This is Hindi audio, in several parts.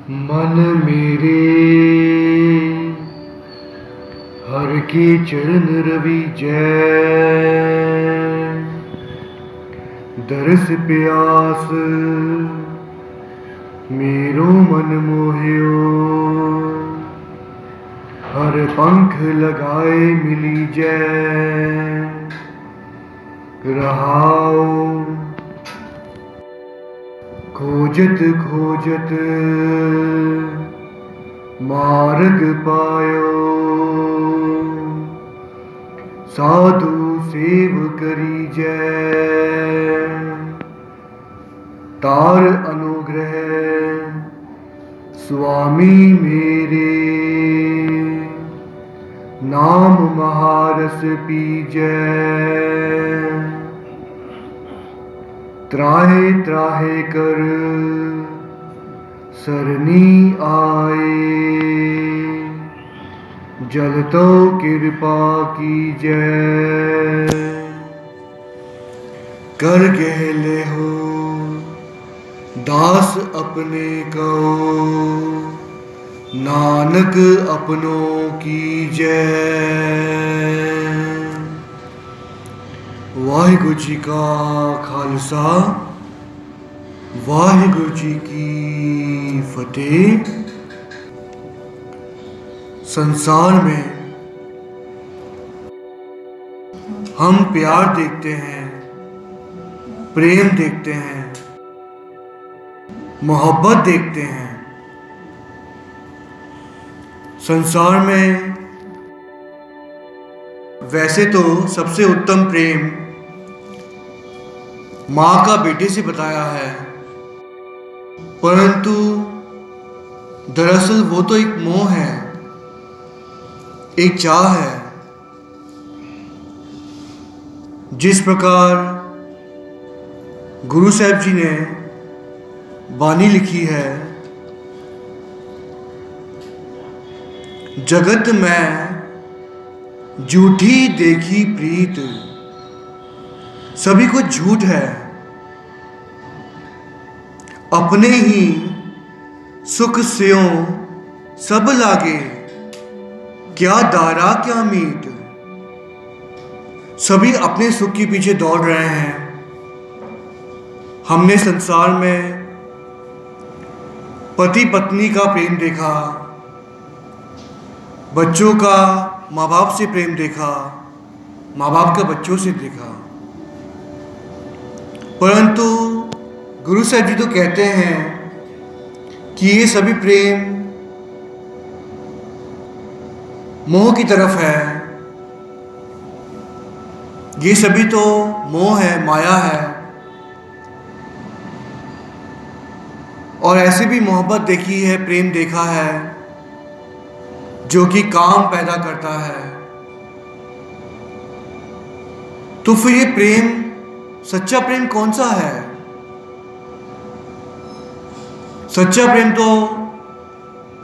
मन मेरे हर के चरण रवि जय, दरस प्यास मेरो मन मोहियो, हर पंख लगाए मिली जय रहाओ। खोजत खोजत मार्ग पायो, साधु सेव करी जय तार अनुग्रह स्वामी मेरे, नाम महारस पीजै त्राहे त्राहे कर सरनी आए, जल तो कृपा की जय कर गहले हो दास अपने को, नानक अपनों की जय। वाहिगुरु जी का खालसा, वाहिगुरु जी की फतेह। संसार में हम प्यार देखते हैं, प्रेम देखते हैं, मोहब्बत देखते हैं। संसार में वैसे तो सबसे उत्तम प्रेम माँ का बेटे से बताया है, परंतु दरअसल वो तो एक मोह है, एक चाह है। जिस प्रकार गुरु साहब जी ने बानी लिखी है, जगत में झूठी देखी प्रीत, सभी कुछ झूठ है, अपने ही सुख स्यों सब लागे, क्या दारा क्या मीत। सभी अपने सुख के पीछे दौड़ रहे हैं। हमने संसार में पति पत्नी का प्रेम देखा, बच्चों का माँ बाप से प्रेम देखा, माँ बाप का बच्चों से देखा, परंतु गुरु साहब जी तो कहते हैं कि ये सभी प्रेम मोह की तरफ है। ये सभी तो मोह है, माया है। और ऐसे भी मोहब्बत देखी है, प्रेम देखा है, जो कि काम पैदा करता है। तो फिर ये प्रेम, सच्चा प्रेम कौन सा है? सच्चा प्रेम तो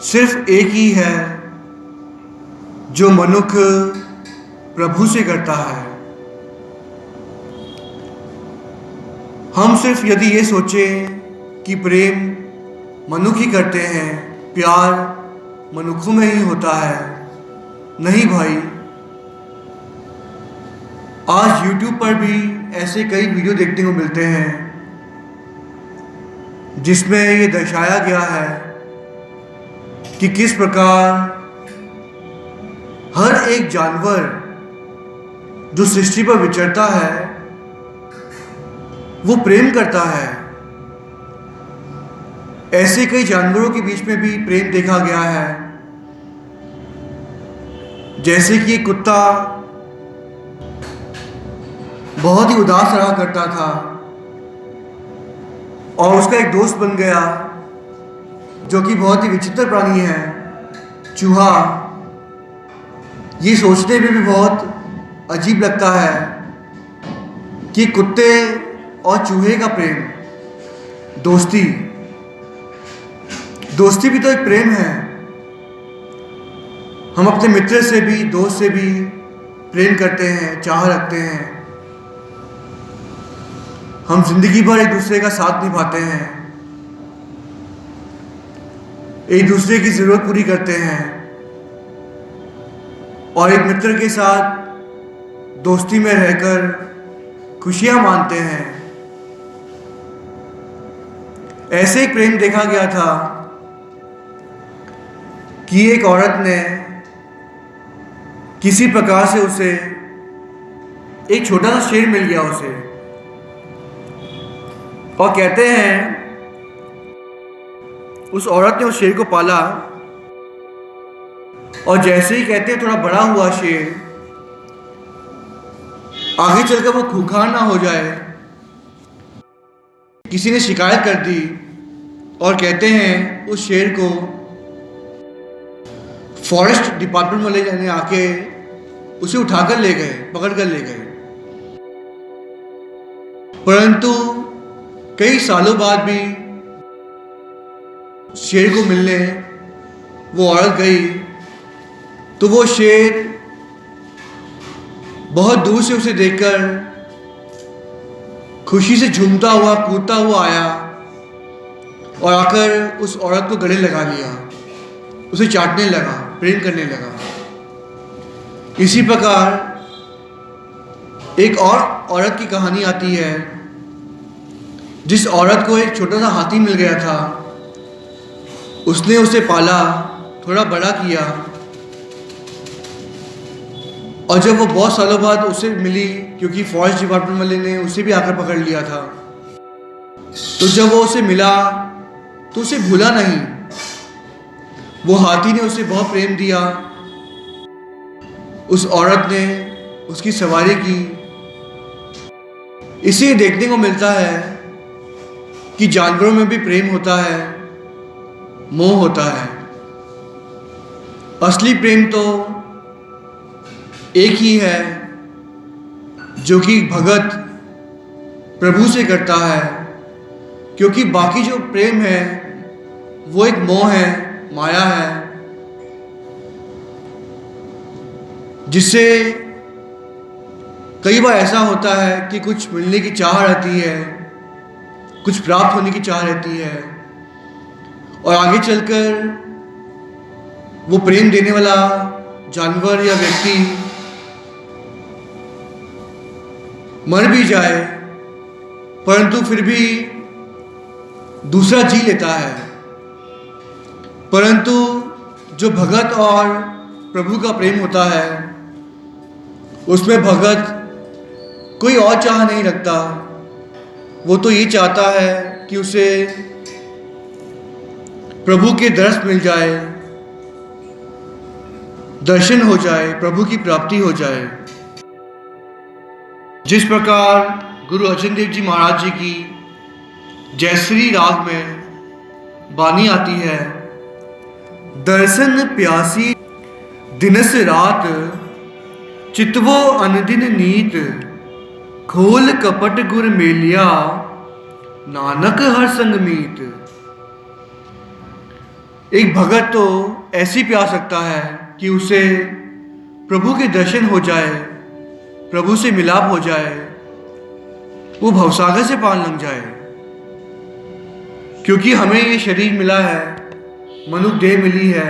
सिर्फ एक ही है, जो मनुष्य प्रभु से करता है। हम सिर्फ यदि ये सोचें कि प्रेम मनुष्य ही करते हैं, प्यार मनुष्यों में ही होता है, नहीं भाई। आज YouTube पर भी ऐसे कई वीडियो देखने को मिलते हैं जिसमें ये दर्शाया गया है कि किस प्रकार हर एक जानवर जो सृष्टि पर विचरता है वो प्रेम करता है। ऐसे कई जानवरों के बीच में भी प्रेम देखा गया है, जैसे कि एक कुत्ता बहुत ही उदास रहा करता था और उसका एक दोस्त बन गया जो कि बहुत ही विचित्र प्राणी है, चूहा। ये सोचने में भी बहुत अजीब लगता है कि कुत्ते और चूहे का प्रेम, दोस्ती भी तो एक प्रेम है। हम अपने मित्र से भी, दोस्त से भी प्रेम करते हैं, चाह रखते हैं। हम जिंदगी भर एक दूसरे का साथ निभाते हैं। एक दूसरे की ज़रूरत पूरी करते हैं और एक मित्र के साथ दोस्ती में रहकर खुशियां मानते हैं। ऐसे एक प्रेम देखा गया था कि एक औरत ने किसी प्रकार से उसे एक छोटा सा शेर मिल गया उसे, और कहते हैं उस औरत ने उस शेर को पाला और जैसे ही कहते हैं थोड़ा बड़ा हुआ शेर, आगे चलकर वो खूंखार ना हो जाए, किसी ने शिकायत कर दी और कहते हैं उस शेर को फॉरेस्ट डिपार्टमेंट वाले जाने आके उसे उठाकर ले गए, पकड़ कर ले गए। परंतु कई सालों बाद भी शेर को मिलने वो औरत गई तो वो शेर बहुत दूर से उसे देखकर खुशी से झूमता हुआ कूदता हुआ आया और आकर उस औरत को गले लगा लिया, उसे चाटने लगा, प्रेम करने लगा। इसी प्रकार एक और औरत की कहानी आती है जिस औरत को एक छोटा सा हाथी मिल गया था। उसने उसे पाला, थोड़ा बड़ा किया और जब वो बहुत सालों बाद उसे मिली, क्योंकि फॉरेस्ट डिपार्टमेंट वाले ने उसे भी आकर पकड़ लिया था, तो जब वो उसे मिला तो उसे भूला नहीं। वो हाथी ने उसे बहुत प्रेम दिया, उस औरत ने उसकी सवारी की। इसे देखने को मिलता है कि जानवरों में भी प्रेम होता है, मोह होता है। असली प्रेम तो एक ही है जो कि भगत प्रभु से करता है, क्योंकि बाकी जो प्रेम है वो एक मोह है, माया है, जिससे कई बार ऐसा होता है कि कुछ मिलने की चाह रहती है, कुछ प्राप्त होने की चाह रहती है और आगे चलकर वो प्रेम देने वाला जानवर या व्यक्ति मर भी जाए, परंतु फिर भी दूसरा जी लेता है। परंतु जो भगत और प्रभु का प्रेम होता है उसमें भगत कोई और चाह नहीं रखता। वो तो ये चाहता है कि उसे प्रभु के दर्श मिल जाए, दर्शन हो जाए, प्रभु की प्राप्ति हो जाए। जिस प्रकार गुरु अर्जन देव जी महाराज जी की जयश्री राग में बानी आती है, दर्शन प्यासी दिनस रात चितवो अनदिन नीत, खोल कपट गुर मेलिया नानक हर संग मीत। एक भगत तो ऐसी प्यास रखता है कि उसे प्रभु के दर्शन हो जाए, प्रभु से मिलाप हो जाए, वो भवसागर से पार लंघ जाए। क्योंकि हमें ये शरीर मिला है, मनुष्य देह मिली है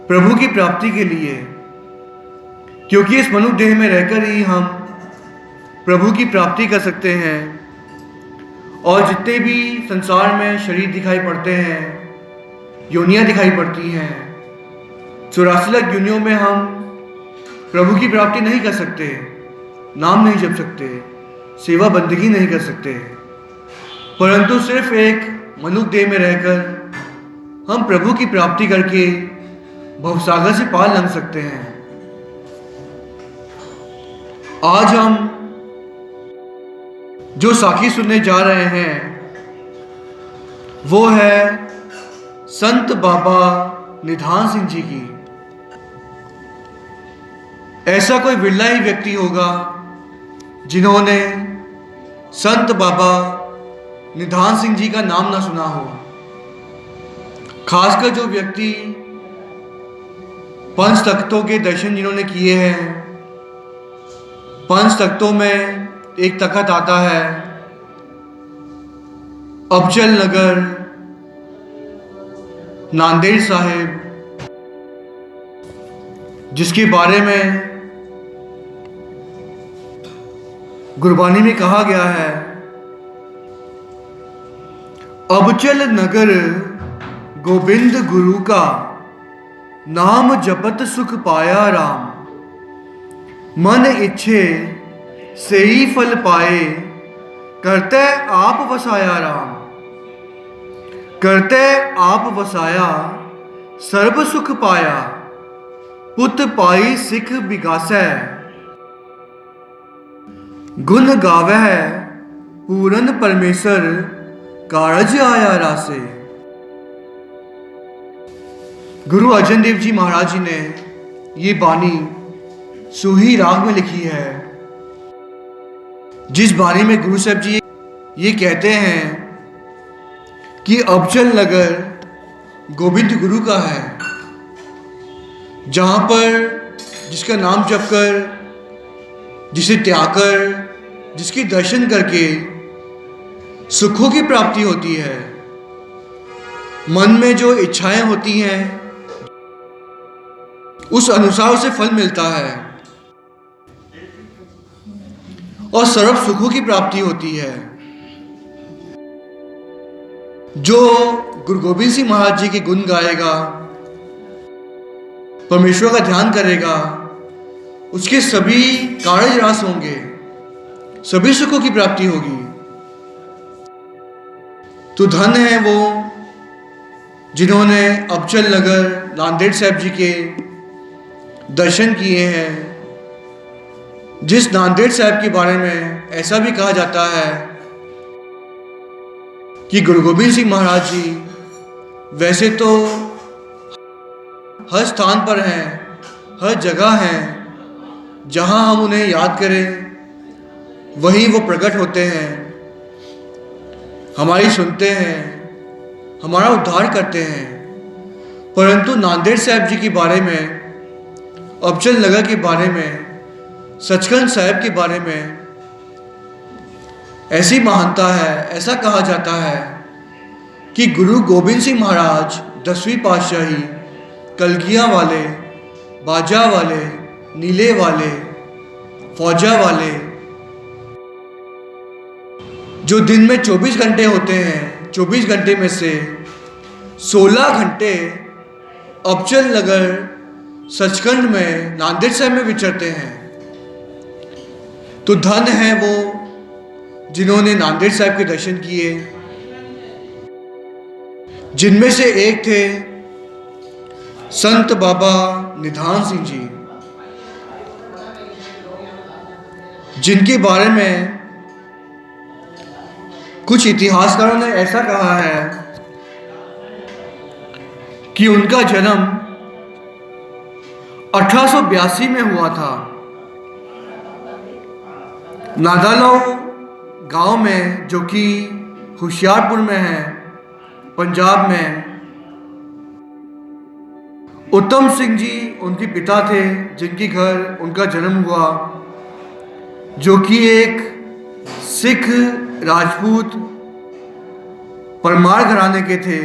प्रभु की प्राप्ति के लिए, क्योंकि इस मनुष्य देह में रहकर ही हम प्रभु की प्राप्ति कर सकते हैं। और जितने भी संसार में शरीर दिखाई पड़ते हैं, योनियां दिखाई पड़ती हैं, 84 लाख योनियों में हम प्रभु की प्राप्ति नहीं कर सकते, नाम नहीं जप सकते, सेवा बंदगी नहीं कर सकते, परंतु सिर्फ एक मनुष्य देह में रहकर हम प्रभु की प्राप्ति करके भवसागर से पार लंघ सकते हैं। आज हम जो साखी सुनने जा रहे हैं वो है संत बाबा निधान सिंह जी की। ऐसा कोई विरला ही व्यक्ति होगा जिन्होंने संत बाबा निधान सिंह जी का नाम ना सुना हो। खासकर जो व्यक्ति पंच तख्तों के दर्शन जिन्होंने किए हैं, पंच तख्तों में एक तख्त आता है अफजल नगर नांदेड़ साहिब, जिसके बारे में गुरबानी में कहा गया है, अबचल नगर गोविंद गुरु का, नाम जपत सुख पाया राम। मन इच्छे से ही फल पाए, करते आप वसाया राम। करते आप वसाया, सर्व सुख पाया, पुत पाई सिख बिगासै। गुण गावै पूरन परमेश्वर, कारज आया रासे। गुरु अर्जन देव जी महाराज जी ने ये बानी सूही राग में लिखी है, जिस बानी में गुरु साहब जी ये कहते हैं कि अबचल नगर गोविंद गुरु का है, जहाँ पर जिसका नाम जपकर, जिसे त्याग कर, जिसके दर्शन करके सुखों की प्राप्ति होती है। मन में जो इच्छाएं होती हैं उस अनुसार उसे फल मिलता है और सर्व सुखों की प्राप्ति होती है। जो गुरु गोविंद सिंह महाराज जी के गुण गाएगा, परमेश्वर का ध्यान करेगा, उसके सभी कार्य रास होंगे, सभी सुखों की प्राप्ति होगी। तो धन है वो जिन्होंने अबचल नगर नांदेड़ साहिब जी के दर्शन किए हैं। जिस नांदेड़ साहिब के बारे में ऐसा भी कहा जाता है कि गुरु गोविंद सिंह महाराज जी वैसे तो हर स्थान पर हैं, हर जगह हैं, जहां हम उन्हें याद करें वहीं वो प्रकट होते हैं, हमारी सुनते हैं, हमारा उद्धार करते हैं। परंतु नांदेड़ साहिब जी के बारे में, अबचल नगर के बारे में, सचखंड साहिब के बारे में ऐसी महानता है, ऐसा कहा जाता है कि गुरु गोविंद सिंह महाराज 10वीं पातशाही, कलगियाँ वाले, बाजा वाले, नीले वाले, फौजा वाले, जो दिन में 24 घंटे होते हैं, 24 घंटे में से 16 घंटे अबचल नगर सचखंड में नांदेड़ साहिब में विचरते हैं। तो धन है वो जिन्होंने नांदेड़ साहिब के दर्शन किए, जिनमें से एक थे संत बाबा निधान सिंह जी, जिनके बारे में कुछ इतिहासकारों ने ऐसा कहा है कि उनका जन्म 1882 में हुआ था। नादालो गांव में, जो कि होशियारपुर में है, पंजाब में। उत्तम सिंह जी उनके पिता थे, जिनके घर उनका जन्म हुआ, जो कि एक सिख राजपूत परमार घराने के थे।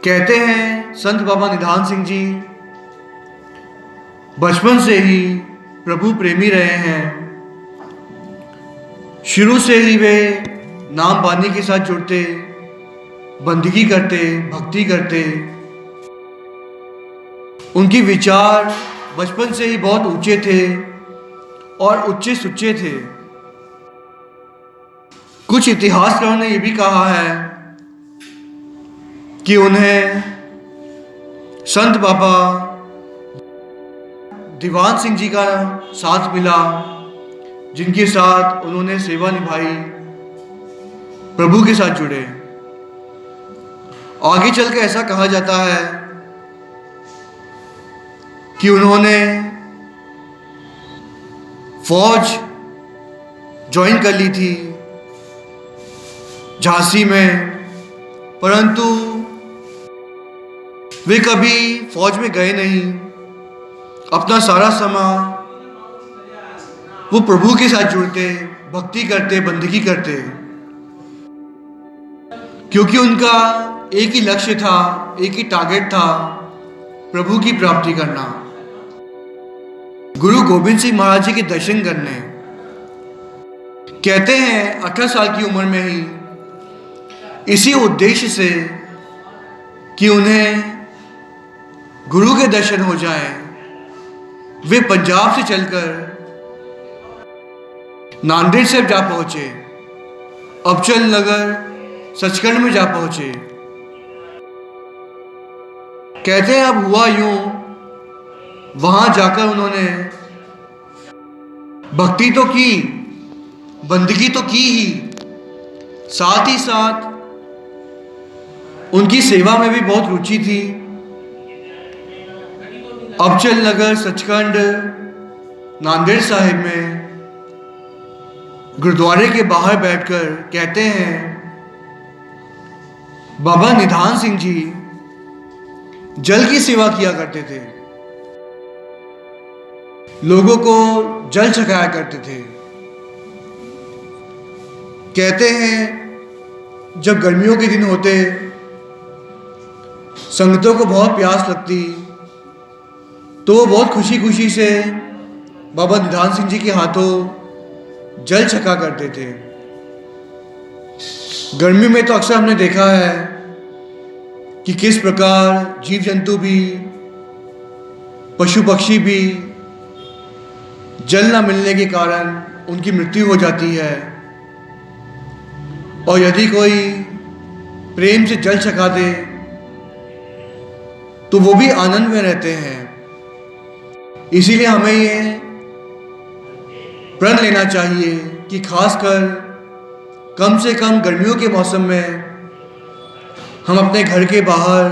कहते हैं संत बाबा निधान सिंह जी बचपन से ही प्रभु प्रेमी रहे हैं। शुरू से ही वे नाम बानी के साथ जुड़ते, बंदगी करते, भक्ति करते। उनके विचार बचपन से ही बहुत ऊंचे थे और उच्चे सुच्चे थे। कुछ इतिहासकारों ने यह भी कहा है कि उन्हें संत बाबा दीवान सिंह जी का साथ मिला, जिनके साथ उन्होंने सेवा निभाई, प्रभु के साथ जुड़े। आगे चलकर ऐसा कहा जाता है कि उन्होंने फौज ज्वाइन कर ली थी झांसी में, परंतु वे कभी फौज में गए नहीं। अपना सारा समय वो प्रभु के साथ जुड़ते, भक्ति करते, बंदगी करते, क्योंकि उनका एक ही लक्ष्य था, एक ही टारगेट था, प्रभु की प्राप्ति करना, गुरु गोविंद सिंह महाराज जी के दर्शन करने। कहते हैं 18 साल की उम्र में ही इसी उद्देश्य से कि उन्हें गुरु के दर्शन हो जाएं, वे पंजाब से चलकर नांदेड़ से जा पहुंचे, अबचल नगर सचखंड में जा पहुंचे। कहते हैं अब हुआ यूं, वहां जाकर उन्होंने भक्ति तो की, बंदगी तो की ही, साथ ही साथ उनकी सेवा में भी बहुत रुचि थी। अबचल नगर सचखंड नांदेड़ साहिब में गुरुद्वारे के बाहर बैठकर कहते हैं बाबा निधान सिंह जी जल की सेवा किया करते थे, लोगों को जल छकाया करते थे। कहते हैं जब गर्मियों के दिन होते, संगतों को बहुत प्यास लगती, तो वो बहुत खुशी खुशी से बाबा निधान सिंह जी के हाथों जल छका करते थे। गर्मी में तो अक्सर हमने देखा है कि किस प्रकार जीव जंतु भी, पशु पक्षी भी जल न मिलने के कारण उनकी मृत्यु हो जाती है, और यदि कोई प्रेम से जल छका दे तो वो भी आनंद में रहते हैं। इसीलिए हमें ये प्रण लेना चाहिए कि खासकर कम से कम गर्मियों के मौसम में हम अपने घर के बाहर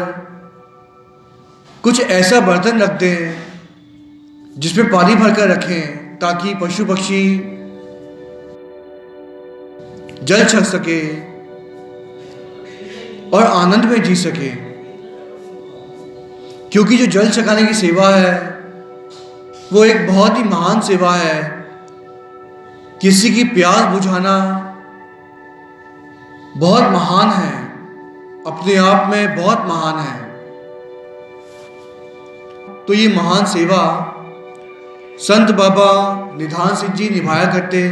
कुछ ऐसा बर्तन रख दें जिसमें पानी भरकर रखें, ताकि पशु पक्षी जल छक सके और आनंद में जी सके। क्योंकि जो जल छकाने की सेवा है वो एक बहुत ही महान सेवा है। किसी की प्यास बुझाना बहुत महान है, अपने आप में बहुत महान है। तो ये महान सेवा संत बाबा निधान सिंह जी निभाया करते,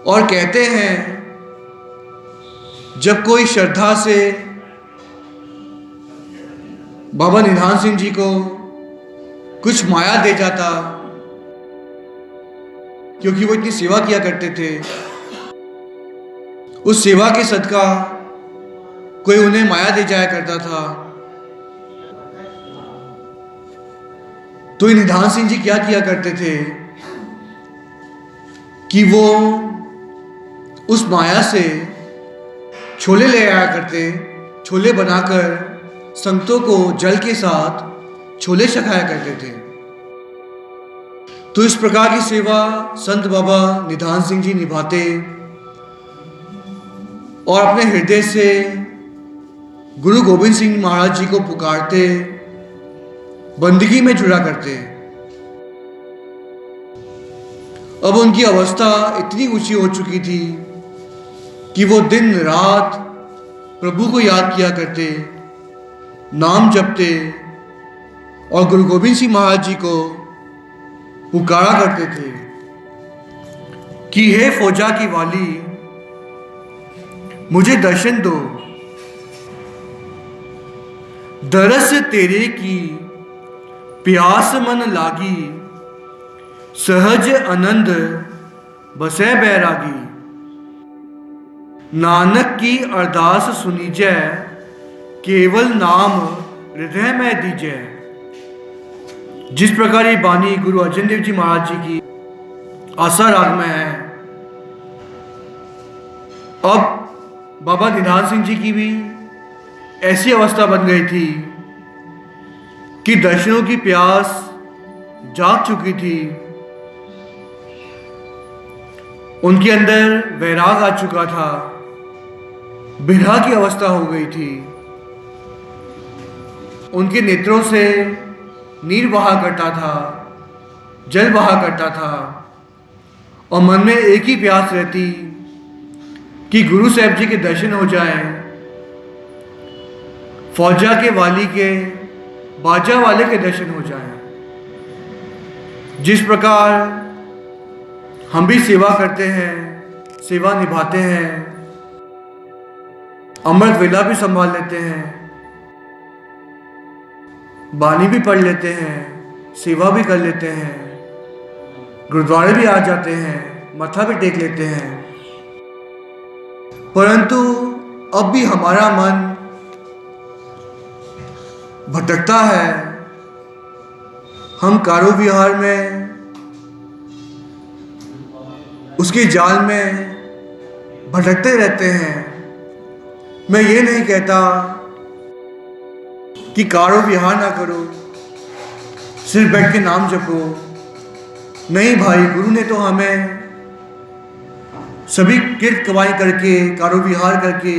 और कहते हैं जब कोई श्रद्धा से बाबा निधान सिंह जी को कुछ माया दे जाता, क्योंकि वो इतनी सेवा किया करते थे, उस सेवा के सदका कोई उन्हें माया दे जाया करता था, तो निधान सिंह जी क्या किया करते थे कि वो उस माया से छोले ले आया करते, छोले बनाकर संतों को जल के साथ छोले छकाया करते थे। तो इस प्रकार की सेवा संत बाबा निधान सिंह जी निभाते और अपने हृदय से गुरु गोविंद सिंह महाराज जी को पुकारते, बंदगी में जुड़ा करते। अब उनकी अवस्था इतनी ऊंची हो चुकी थी कि वो दिन रात प्रभु को याद किया करते, नाम जपते और गुरु गोविंद सिंह महाराज जी को पुकारा करते थे कि हे फौजा की वाली, मुझे दर्शन दो, दरस तेरे की प्यास मन लागी, सहज आनंद बसै बैरागी, नानक की अरदास सुनीजै, केवल नाम हृदय में दीजै। जिस प्रकार ये बानी गुरु अर्जन देव जी महाराज जी की आशा राग में है, अब बाबा निधान सिंह जी की भी ऐसी अवस्था बन गई थी कि दर्शनों की प्यास जाग चुकी थी, उनके अंदर वैराग आ चुका था, बिरहा की अवस्था हो गई थी, उनके नेत्रों से नीर बहा करता था, जल बहा करता था, और मन में एक ही प्यास रहती कि गुरु साहब जी के दर्शन हो जाएं फौजा के वाली के, बाजा वाले के दर्शन हो जाएं। जिस प्रकार हम भी सेवा करते हैं, सेवा निभाते हैं, अमृत वेला भी संभाल लेते हैं, बानी भी पढ़ लेते हैं, सेवा भी कर लेते हैं, गुरुद्वारे भी आ जाते हैं, मत्था भी टेक लेते हैं, परंतु अब भी हमारा मन भटकता है। हम कारो विहार में, उसके जाल में भटकते रहते हैं। मैं ये नहीं कहता कि कारो विहार ना करो, सिर्फ बैठ के नाम जपो। नहीं भाई, गुरु ने तो हमें सभी किर्त कमाई करके, कारो विहार करके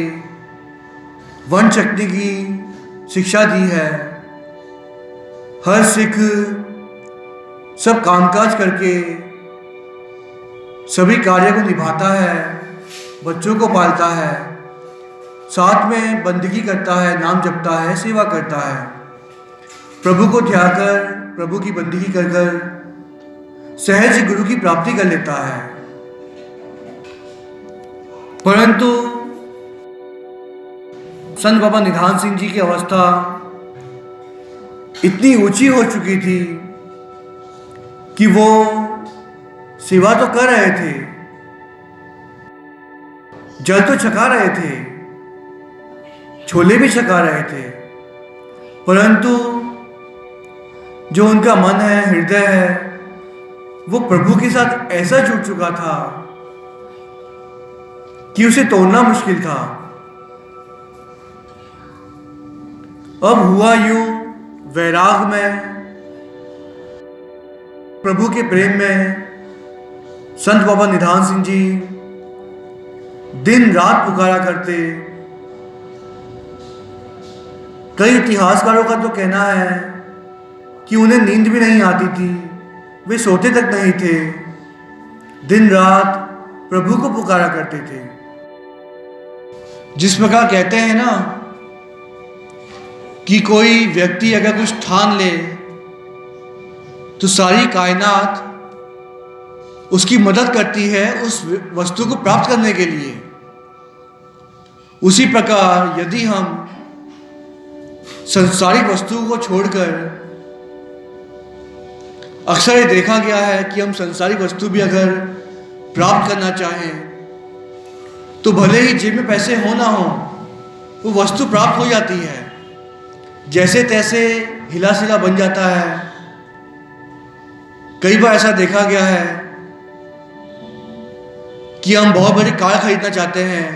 वन चकने की शिक्षा दी है। हर सिख सब कामकाज करके सभी कार्य को निभाता है, बच्चों को पालता है, साथ में बंदगी करता है, नाम जपता है, सेवा करता है, प्रभु को ध्यान कर, प्रभु की बंदगी कर कर सहज गुरु की प्राप्ति कर लेता है। परंतु संत बाबा निधान सिंह जी की अवस्था इतनी ऊंची हो चुकी थी कि वो सेवा तो कर रहे थे, जल तो छका रहे थे, छोले भी छका रहे थे, परंतु जो उनका मन है, हृदय है, वो प्रभु के साथ ऐसा जुड़ चुका था कि उसे तोड़ना मुश्किल था। अब हुआ यूं, वैराग में, प्रभु के प्रेम में संत बाबा निधान सिंह जी दिन रात पुकारा करते। कई इतिहासकारों का तो कहना है कि उन्हें नींद भी नहीं आती थी, वे सोते तक नहीं थे, दिन रात प्रभु को पुकारा करते थे। जिस प्रकार कहते हैं ना कि कोई व्यक्ति अगर कुछ ठान ले तो सारी कायनात उसकी मदद करती है उस वस्तु को प्राप्त करने के लिए। उसी प्रकार यदि हम संसारिक वस्तुओं को छोड़कर, अक्सर ये देखा गया है कि हम संसारिक वस्तु भी अगर प्राप्त करना चाहें तो भले ही जेब में पैसे हो ना हो, वो वस्तु प्राप्त हो जाती है, जैसे तैसे हिला सिला बन जाता है। कई बार ऐसा देखा गया है कि हम बहुत बड़ी कार खरीदना चाहते हैं,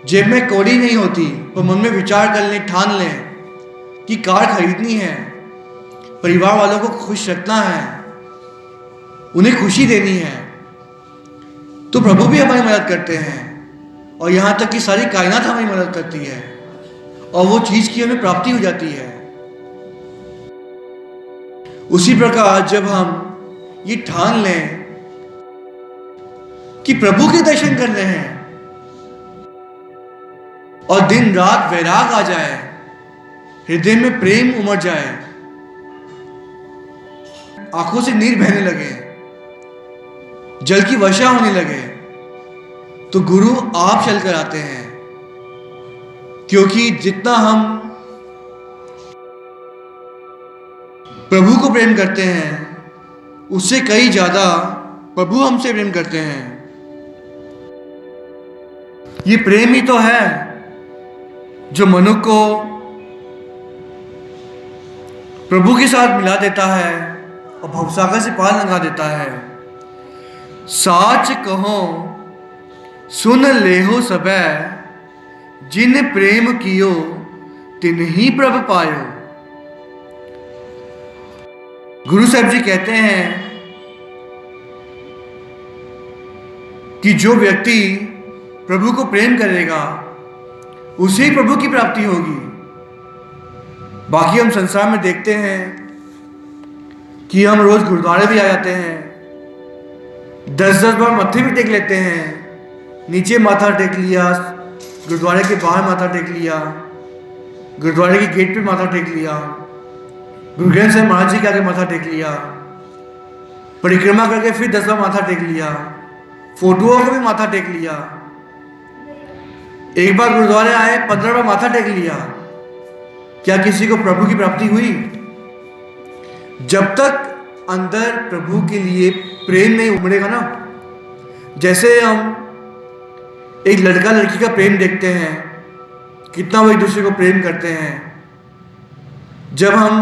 जेब में कौड़ी नहीं होती, पर मन में विचार कर लें, ठान लें कि कार खरीदनी है, परिवार वालों को खुश रखना है, उन्हें खुशी देनी है, तो प्रभु भी हमारी मदद करते हैं और यहाँ तक कि सारी कायनात हमारी मदद करती है और वो चीज की हमें प्राप्ति हो जाती है। उसी प्रकार जब हम ये ठान लें कि प्रभु के दर्शन करने हैं और दिन रात वैराग आ जाए, हृदय में प्रेम उमड़ जाए, आंखों से नीर बहने लगे, जल की वर्षा होने लगे, तो गुरु आप चलकर आते हैं। क्योंकि जितना हम प्रभु को प्रेम करते हैं उससे कई ज्यादा प्रभु हमसे प्रेम करते हैं। ये प्रेम ही तो है जो मनुष्य को प्रभु के साथ मिला देता है और भवसागर से पार लगा देता है। साच कहो सुन लेहो सबे, जिन प्रेम कियो तिन ही प्रभ पायो। गुरु साहब जी कहते हैं कि जो व्यक्ति प्रभु को प्रेम करेगा उसे ही प्रभु की प्राप्ति होगी। बाकी हम संसार में देखते हैं कि हम रोज गुरुद्वारे भी आ जाते हैं, 10-10 बार मत्थे भी टेक लेते हैं, नीचे माथा टेक लिया, गुरुद्वारे के बाहर माथा टेक लिया, गुरुद्वारे के गेट पे माथा टेक लिया, गुरु ग्रंथ साहिब महाराज जी के आगे माथा टेक लिया, परिक्रमा करके फिर 10 बार माथा टेक लिया, फोटोओं को भी माथा टेक लिया। एक बार गुरुद्वारे आए 15 बार माथा टेक लिया। क्या किसी को प्रभु की प्राप्ति हुई? जब तक अंदर प्रभु के लिए प्रेम नहीं उमड़ेगा ना, जैसे हम एक लड़का लड़की का प्रेम देखते हैं, कितना वो एक दूसरे को प्रेम करते हैं। जब हम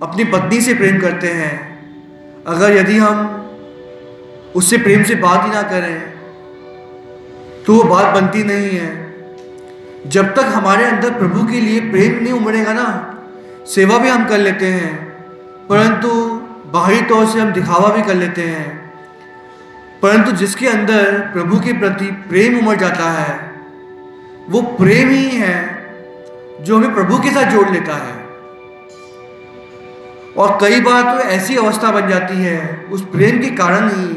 अपनी पत्नी से प्रेम करते हैं, अगर यदि हम उससे प्रेम से बात ही ना करें तो वो बात बनती नहीं है। जब तक हमारे अंदर प्रभु के लिए प्रेम नहीं उमड़ेगा ना, सेवा भी हम कर लेते हैं, परंतु बाहरी तौर से हम दिखावा भी कर लेते हैं, परंतु जिसके अंदर प्रभु के प्रति प्रेम उमड़ जाता है, वो प्रेम ही है जो हमें प्रभु के साथ जोड़ लेता है। और कई बार तो ऐसी अवस्था बन जाती है उस प्रेम के कारण ही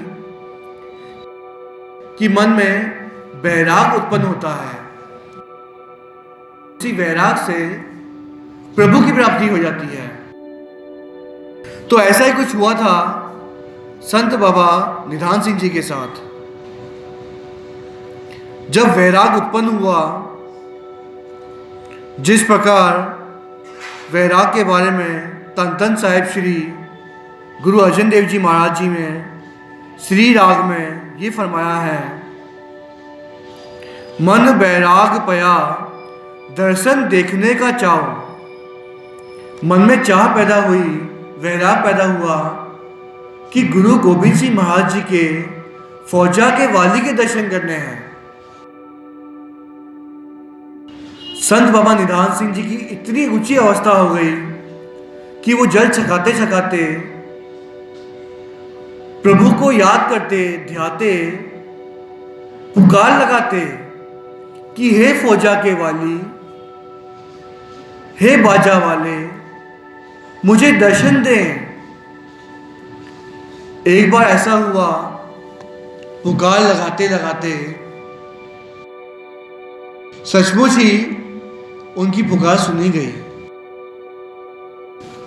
कि मन में वैराग उत्पन्न होता है। उसी वैराग से प्रभु की प्राप्ति हो जाती है। तो ऐसा ही कुछ हुआ था संत बाबा निधान सिंह जी के साथ। जब वैराग उत्पन्न हुआ, जिस प्रकार वैराग के बारे में तन तन साहिब श्री गुरु अर्जन देव जी महाराज जी ने श्री राग में ये फरमाया है, मन वैराग पया दर्शन देखने का चाव। मन में चाह पैदा हुई, वैराग पैदा हुआ कि गुरु गोविंद सिंह महाराज जी के फौजा के वाली के दर्शन करने हैं। संत बाबा निधान सिंह जी की इतनी ऊंची अवस्था हो गई कि वो जल छकाते छकाते प्रभु को याद करते, ध्याते, पुकार लगाते कि हे फौजा के वाली, हे बाजा वाले, मुझे दर्शन दें। एक बार ऐसा हुआ, पुकार लगाते लगाते सचमुच ही उनकी पुकार सुनी गई।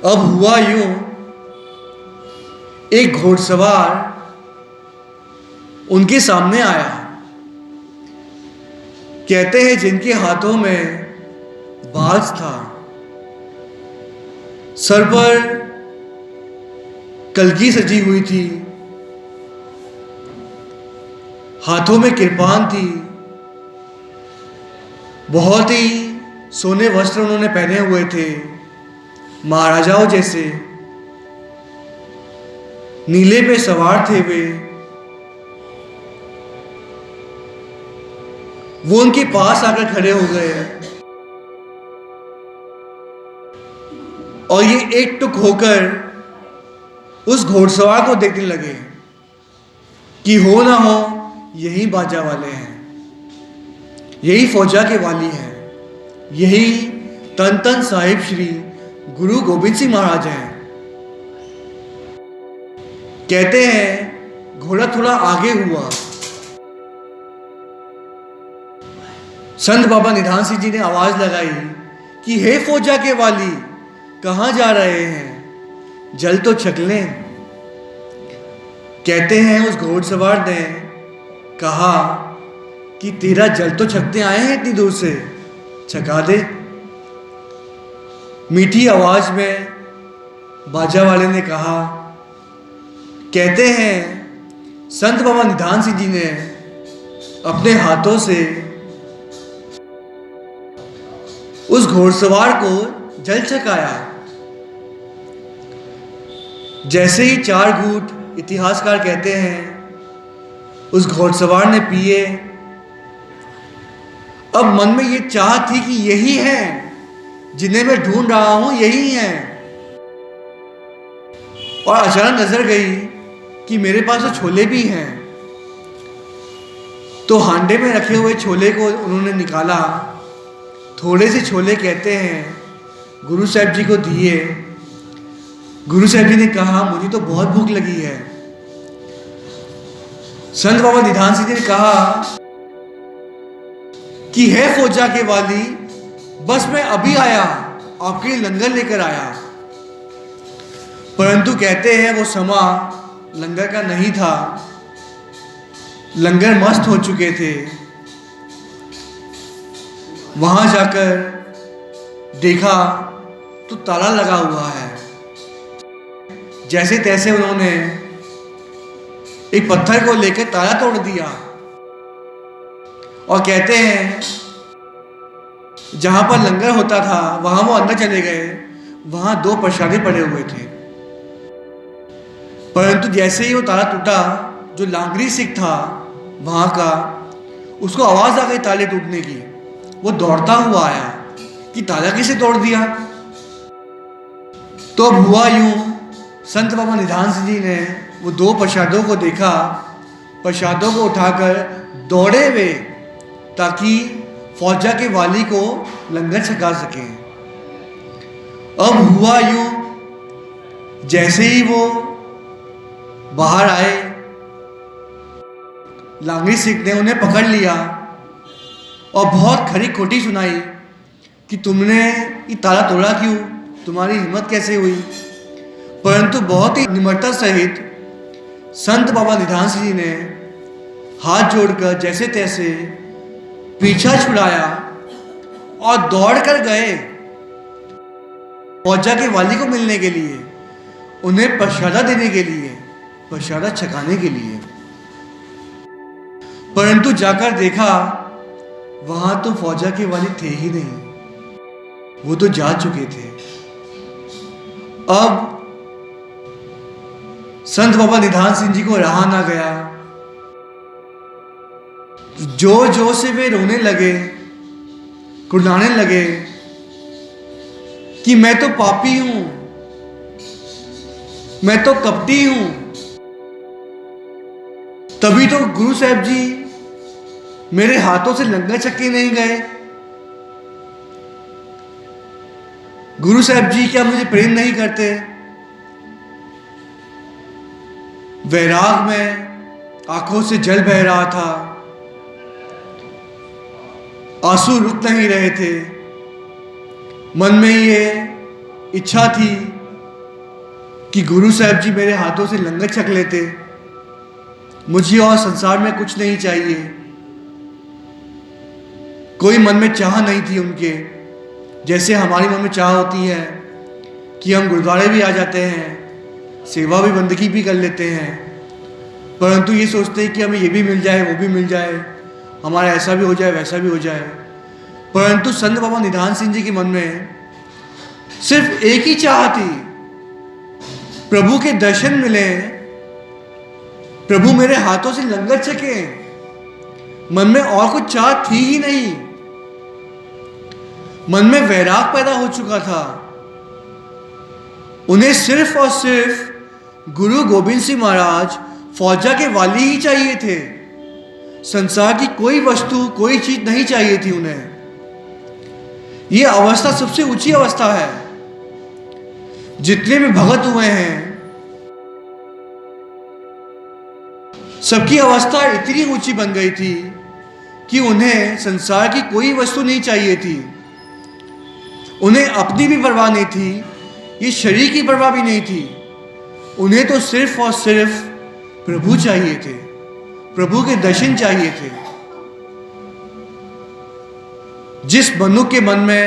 अब हुआ यूं, एक घोड़सवार उनके सामने आया। कहते हैं जिनके हाथों में बाज था, सर पर कलगी सजी हुई थी, हाथों में कृपान थी, बहुत ही सोने वस्त्र उन्होंने पहने हुए थे, महाराजाओं जैसे। नीले पे सवार थे वे। वो उनके पास आकर खड़े हो गए और ये एक टुक होकर उस घोड़सवार को देखने लगे कि हो ना हो यही बाजा वाले हैं, यही फौजा के वाली हैं, यही तन तन साहिब श्री गुरु गोविंद सिंह महाराज हैं। कहते हैं घोड़ा थोड़ा आगे हुआ। संत बाबा निधान सिंह जी ने आवाज लगाई कि हे फौजा के वाली, कहां जा रहे हैं, जल तो छक लें। कहते हैं उस घोड़सवार ने कहा कि तेरा जल तो छकते आए हैं इतनी दूर से, छका दे। मीठी आवाज में बाजा वाले ने कहा। कहते हैं संत बाबा निधान सिंह जी ने अपने हाथों से उस घोड़सवार को जल छकाया। जैसे ही 4 घूंट, इतिहासकार कहते हैं, उस घोड़सवार ने पिए। अब मन में ये चाह थी कि यही हैं जिन्हें मैं ढूंढ रहा हूं, यही हैं। और अचानक नजर गई कि मेरे पास तो छोले भी हैं। तो हांडे में रखे हुए छोले को उन्होंने निकाला। थोड़े से छोले कहते हैं गुरु साहब जी को दिए। गुरु साहब जी ने कहा मुझे तो बहुत भूख लगी है। संत बाबा निधान सिंह जी ने कहा कि हे फौजा के वाली, बस मैं अभी आया, आपके लिए लंगर लेकर आया। परंतु कहते हैं वो समा लंगर का नहीं था, लंगर मस्त हो चुके थे। वहां जाकर देखा तो ताला लगा हुआ है। जैसे तैसे उन्होंने एक पत्थर को लेकर ताला तोड़ दिया और कहते हैं जहां पर लंगर होता था वहां वो अंदर चले गए। वहां 2 प्रसादे पड़े हुए थे। परंतु जैसे ही वो ताला टूटा, जो लांगरी सिख था वहां का, उसको आवाज आ गई ताले टूटने की। वो दौड़ता हुआ आया कि ताला किसे तोड़ दिया। तो अब हुआ यूं, संत बाबा निधान सिंह जी ने वो 2 प्रसादों को देखा, प्रसादों को उठाकर दौड़े वे ताकि फौजा के वाली को लंगर छका सकें। अब हुआ यूं, जैसे ही वो बाहर आए, लांगरी सिख ने उन्हें पकड़ लिया और बहुत खरी खोटी सुनाई कि तुमने ये ताला तोड़ा क्यों, तुम्हारी हिम्मत कैसे हुई। परंतु बहुत ही निम्रता सहित संत बाबा निधान सिंह जी ने हाथ जोड़कर जैसे तैसे पीछा छुड़ाया और दौड़ कर गए फौजा के वाली को मिलने के लिए, उन्हें प्रसादा देने के लिए, प्रसादा छकाने के लिए। परंतु जाकर देखा वहां तो फौजा के वाली थे ही नहीं, वो तो जा चुके थे। अब संत बाबा निधान सिंह जी को रहा ना गया। जोर जोर से वे रोने लगे, कुर्लाने लगे कि मैं तो पापी हूं, मैं तो कपटी हूं। तभी तो गुरु साहब जी मेरे हाथों से लंगर छके नहीं गए। गुरु साहब जी क्या मुझे प्रेम नहीं करते? वैराग में आंखों से जल बह रहा था, आंसू रुक नहीं रहे थे। मन में ये इच्छा थी कि गुरु साहब जी मेरे हाथों से लंगर छक लेते। मुझे और संसार में कुछ नहीं चाहिए। कोई मन में चाह नहीं थी उनके, जैसे हमारी मन में चाह होती है कि हम गुरुद्वारे भी आ जाते हैं, सेवा भी, बंदगी भी कर लेते हैं, परंतु ये सोचते हैं कि हमें ये भी मिल जाए, वो भी मिल जाए, हमारा ऐसा भी हो जाए, वैसा भी हो जाए। परंतु संत बाबा निधान सिंह जी के मन में सिर्फ एक ही चाह थी, प्रभु के दर्शन मिले, प्रभु मेरे हाथों से लंगर छके। मन में और कुछ चाह थी ही नहीं। मन में वैराग पैदा हो चुका था। उन्हें सिर्फ और सिर्फ गुरु गोविंद सिंह महाराज फौजा के वाली ही चाहिए थे। संसार की कोई वस्तु, कोई चीज नहीं चाहिए थी उन्हें। यह अवस्था सबसे ऊंची अवस्था है। जितने भी भगत हुए हैं, सबकी अवस्था इतनी ऊंची बन गई थी कि उन्हें संसार की कोई वस्तु नहीं चाहिए थी। उन्हें अपनी भी परवाह नहीं थी, ये शरीर की परवाह भी नहीं थी। उन्हें तो सिर्फ और सिर्फ प्रभु चाहिए थे, प्रभु के दर्शन चाहिए थे। जिस मनुष्य के मन में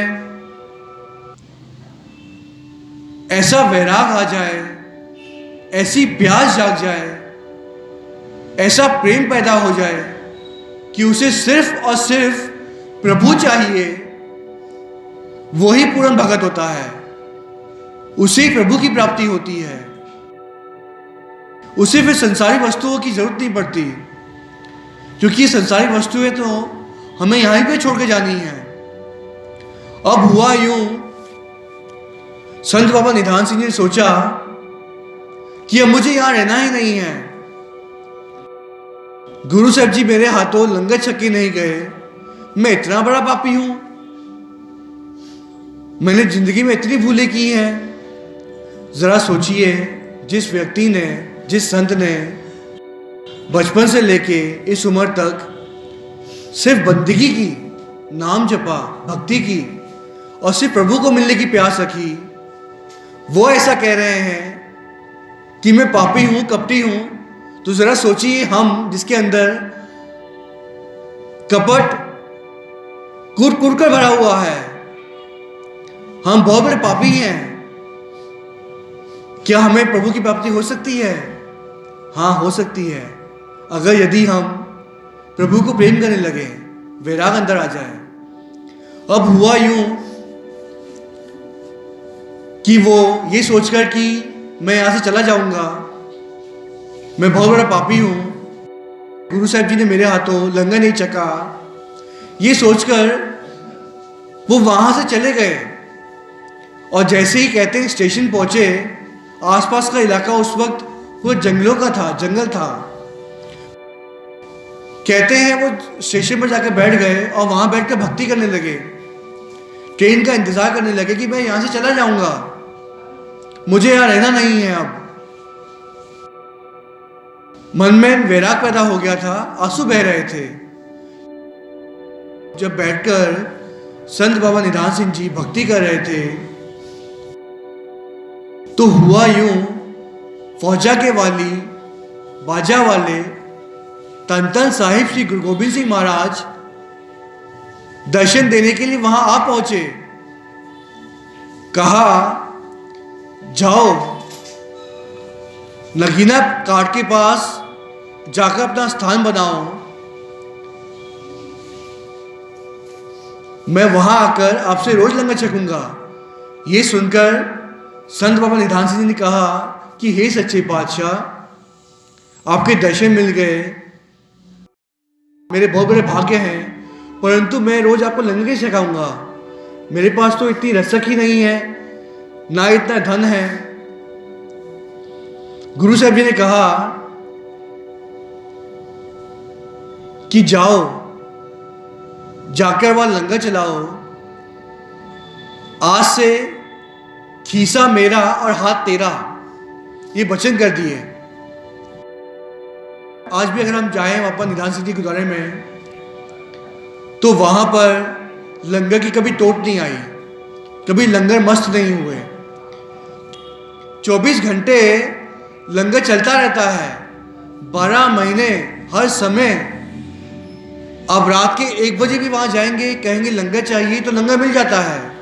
ऐसा वैराग आ जाए, ऐसी प्यास जाग जाए, ऐसा प्रेम पैदा हो जाए कि उसे सिर्फ और सिर्फ प्रभु चाहिए, वही पूर्ण भगत होता है। उसे प्रभु की प्राप्ति होती है। उसे फिर संसारी वस्तुओं की जरूरत नहीं पड़ती, क्योंकि ये संसारी वस्तुएं तो हमें यहीं पे छोड़ के जानी है। अब हुआ यूं, संत बाबा निधान सिंह ने सोचा कि अब मुझे यहां रहना ही नहीं है। गुरु साहब जी मेरे हाथों लंगर छके नहीं गए, मैं इतना बड़ा पापी हूं। मैंने जिंदगी में इतनी भूलें की हैं। जरा सोचिए, जिस व्यक्ति ने, जिस संत ने बचपन से लेके इस उम्र तक सिर्फ बंदगी की, नाम जपा, भक्ति की, और सिर्फ प्रभु को मिलने की प्यास रखी, वो ऐसा कह रहे हैं कि मैं पापी हूं, कपटी हूं। तो जरा सोचिए, हम जिसके अंदर कपट कुट कर भरा हुआ है, हम बहुत बड़े पापी हैं, क्या हमें प्रभु की प्राप्ति हो सकती है? हाँ, हो सकती है, अगर यदि हम प्रभु को प्रेम करने लगे, वैराग अंदर आ जाए। अब हुआ यूं कि वो ये सोचकर कि मैं यहां से चला जाऊंगा, मैं बहुत बड़ा पापी हूं, गुरु साहब जी ने मेरे हाथों लंगर नहीं चखा, ये सोचकर वो वहां से चले गए। और जैसे ही कहते हैं स्टेशन पहुंचे, आसपास का इलाका उस वक्त पूरा जंगलों का था, जंगल था। कहते हैं वो स्टेशन पर जाकर बैठ गए और वहां बैठकर भक्ति करने लगे, ट्रेन का इंतजार करने लगे कि मैं यहां से चला जाऊंगा, मुझे यहां रहना नहीं है। अब मन में वैराग पैदा हो गया था, आंसू बह रहे थे। जब बैठकर संत बाबा निधान सिंह जी भक्ति कर रहे थे, तो हुआ यूं, फौजा के वाली, बाजा वाले तन तन साहिब श्री गुरु गोबिंद सिंह महाराज दर्शन देने के लिए वहां आ पहुंचे। कहा, जाओ नगीना घाट के पास जाकर अपना स्थान बनाओ, मैं वहां आकर आपसे रोज लंगर छकूंगा। ये सुनकर संत बाबा निधान सिंह जी ने कहा कि हे सच्चे पातशाह, आपके दर्शन मिल गए, मेरे बहुत बड़े भाग्य हैं, परंतु मैं रोज आपको लंगर कैसे छकाऊंगा? मेरे पास तो इतनी रसक ही नहीं है, ना इतना धन है। गुरु साहब जी ने कहा कि जाओ, जाकर वहां लंगर चलाओ, आज से खीसा मेरा और हाथ तेरा, ये वचन कर दिए। आज भी अगर हम जाएं वहां पर निधान सिंह जी गुरुद्वारे में, तो वहां पर लंगर की कभी टोट नहीं आई, कभी लंगर मस्त नहीं हुए। 24 घंटे लंगर चलता रहता है, 12 महीने, हर समय। अब रात के 1 बजे भी वहां जाएंगे, कहेंगे लंगर चाहिए, तो लंगर मिल जाता है।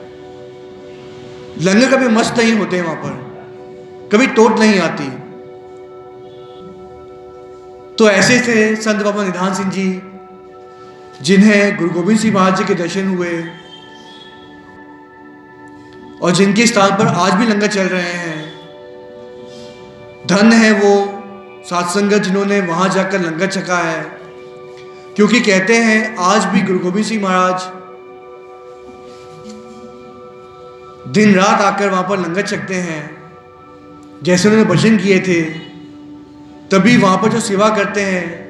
लंगर कभी मस्त नहीं होते वहां पर, कभी टोट नहीं आती। तो ऐसे थे संत बाबा निधान सिंह जी, जिन्हें गुरु गोबिंद सिंह महाराज जी के दर्शन हुए और जिनके स्थान पर आज भी लंगर चल रहे हैं। धन है वो साध संगत जिन्होंने वहां जाकर लंगर छका है, क्योंकि कहते हैं आज भी गुरु गोबिंद सिंह महाराज दिन रात आकर वहां पर लंगर छकते हैं। जैसे उन्होंने वचन किए थे, तभी वहां पर जो सेवा करते हैं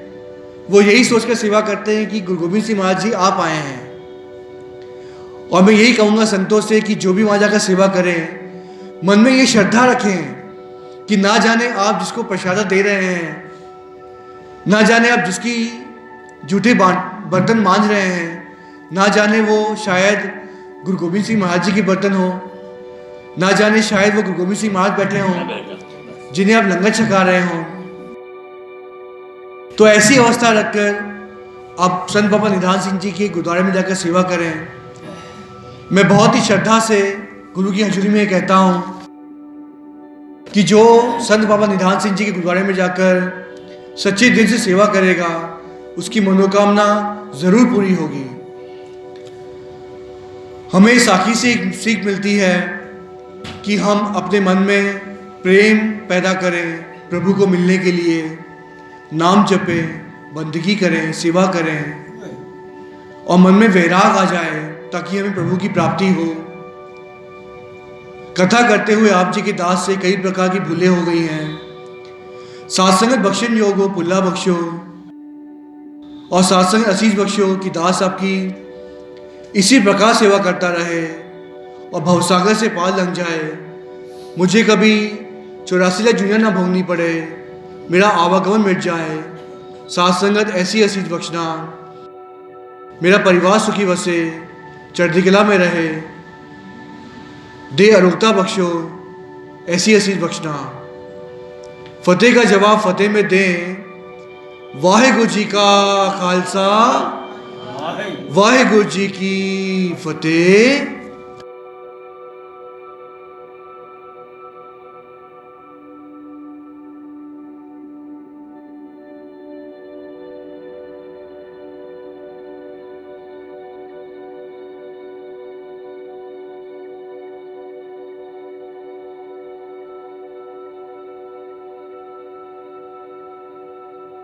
वो यही सोचकर सेवा करते हैं कि गुरु गोबिंद सिंह महाराज जी आप आए हैं। और मैं यही कहूंगा संतों से कि जो भी वहां जाकर सेवा करें, मन में ये श्रद्धा रखें कि ना जाने आप जिसको प्रसाद दे रहे हैं, ना जाने आप जिसकी जूठे बर्तन मांज रहे हैं, ना जाने वो शायद गुरु गोबिंद सिंह महाराज जी के बर्तन हो, ना जाने शायद वो गुरु गोबिंद सिंह महाराज बैठे हों जिन्हें आप लंगर छका रहे हों। तो ऐसी अवस्था रखकर आप संत बाबा निधान सिंह जी के गुरुद्वारे में जाकर सेवा करें। मैं बहुत ही श्रद्धा से गुरु की हजूरी में कहता हूं कि जो संत बाबा निधान सिंह जी के गुरुद्वारे में जाकर सच्चे दिल से सेवा करेगा, उसकी मनोकामना जरूर पूरी होगी। हमें साखी से एक सीख मिलती है कि हम अपने मन में प्रेम पैदा करें, प्रभु को मिलने के लिए नाम जपें, बंदगी करें, सेवा करें, और मन में वैराग आ जाए ताकि हमें प्रभु की प्राप्ति हो। कथा करते हुए आप जी के दास से कई प्रकार की भूलें हो गई हैं। साथ संगत बख्शन योग हो, पुल्ला बख्शो, और साथ संगत असीस बख्शो कि दास आपकी इसी प्रकार सेवा करता रहे और भवसागर से पार लग जाए। मुझे कभी 84 लाख जुनिया ना भोगनी पड़े, मेरा आवागमन मिट जाए। साथ संगत ऐसी असीस बख्शना, मेरा परिवार सुखी वसे, चढ़ती कला में रहे, दे अरोगता बख्शो, ऐसी असीस बख्शना। फतेह का जवाब फतेह में दें। वाहेगुरु जी का खालसा, वाहेगुरु जी की फतेह।